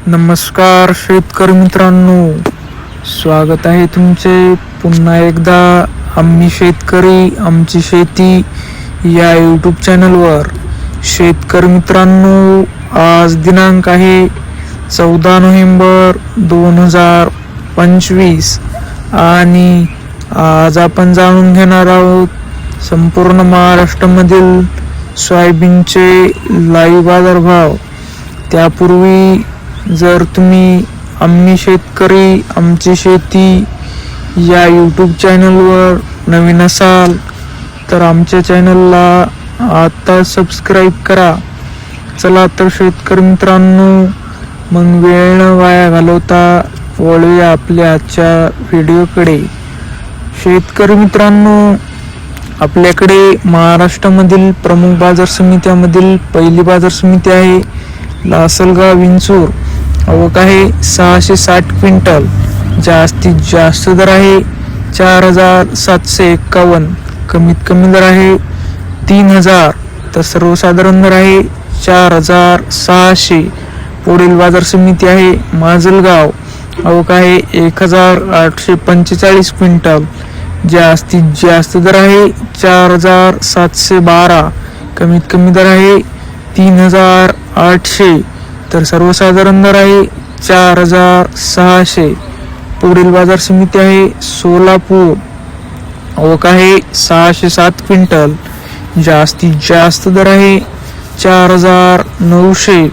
नमस्कार शेतकरी मित्रांनो, स्वागत आहे तुमचे पुन्हा एकदा आम्ही शेतकरी आमची शेती या यूट्यूब चॅनलवर. शेतकरी मित्रांनो, आज दिनांक आहे 14 नोव्हेंबर 2025 आणि आज आपण जाणून घेणार आहोत संपूर्ण महाराष्ट्रामधील सोयाबीनचे लाईव्ह बाजारभाव. त्यापूर्वी जर तुम्ही आम्ही शेतकरी आमची शेती या यूट्यूब चॅनलवर नवीन असाल तर आमच्या चॅनलला आता सबस्क्राईब करा. चला तर शेतकरी मित्रांनो, मग वेळ न वाया घालवता वळूया आपल्या आजच्या व्हिडिओकडे. शेतकरी मित्रांनो, आपल्याकडे महाराष्ट्रामधील प्रमुख बाजार समित्यामधील पहिली बाजार समिती आहे लासलगाव विंचूर. आवक आहे 660 क्विंटल. जास्तीत जास्त दर आहे 4751. कमीत कमी दर आहे 3000 तर सर्वसाधारण दर आहे 4600. पुढील बाजार समिती आहे माजलगाव. आवक आहे 1845 क्विंटल. जास्तीत जास्त दर आहे 4712. कमीत कमी दर आहे 3800 तर सर्वसाधारण दर आहे 4600. पुढील बाजार समिती आहे सोलापूर. आवक आहे 607 क्विंटल. जास्तीत जास्त दर आहे 4900.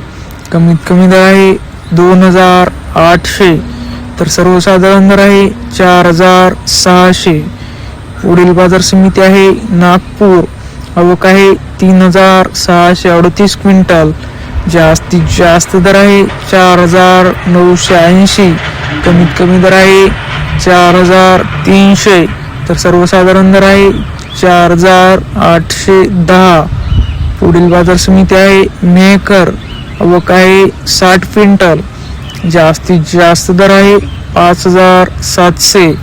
कमीत कमी दर आहे 2800 तर सर्वसाधारण दर आहे 4600. पुढील बाजार समिती आहे नागपूर. आवक आहे 3638 क्विंटल. जास्तीत जास्त दर आहे 4980. कमीत कमी दर आहे 4300 तर सर्वसाधारण दर आहे 4810. पुढील बाजार समिती आहे मेहकर. आवक आहे 60 क्विंटल. जास्तीत जास्त दर आहे 5700.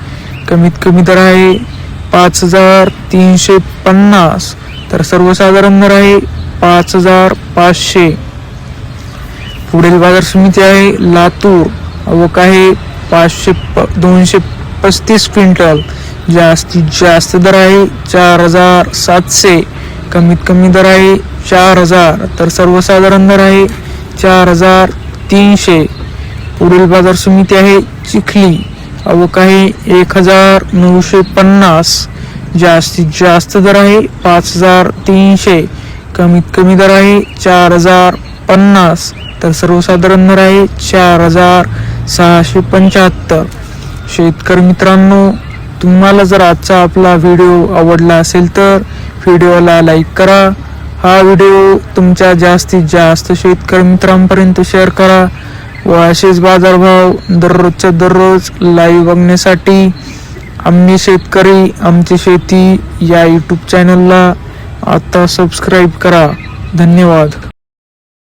कमीत कमी दर आहे 5350 तर सर्वसाधारण दर आहे 5500. पुढील बाजार समिती आहे लातूर. आवक आहे 235 क्विंटल. जास्तीत जास्त दर आहे 4700. कमीत कमी दर आहे 4000 तर सर्वसाधारण दर आहे 4300. पुढील बाजार समिती आहे चिखली. आवक आहे 1950. जास्तीत जास्त दर आहे 5300. कमीत कमी दर आहे 4050 तर सर्वसाधारण दर आहे 4675. शेतकरी मित्रांनो, तुम्हाला जर आजचा आपला व्हिडिओ आवडला असेल तर व्हिडिओला लाईक करा. हा व्हिडिओ तुमच्या जास्तीत जास्त शेतकरी मित्रांपर्यंत शेअर करा व असेच बाजारभाव दररोजच्या दररोज लाईव्ह बघण्यासाठी आम्ही शेतकरी आमची शेती या यूट्यूब चॅनलला आता सबस्क्राईब करा. धन्यवाद.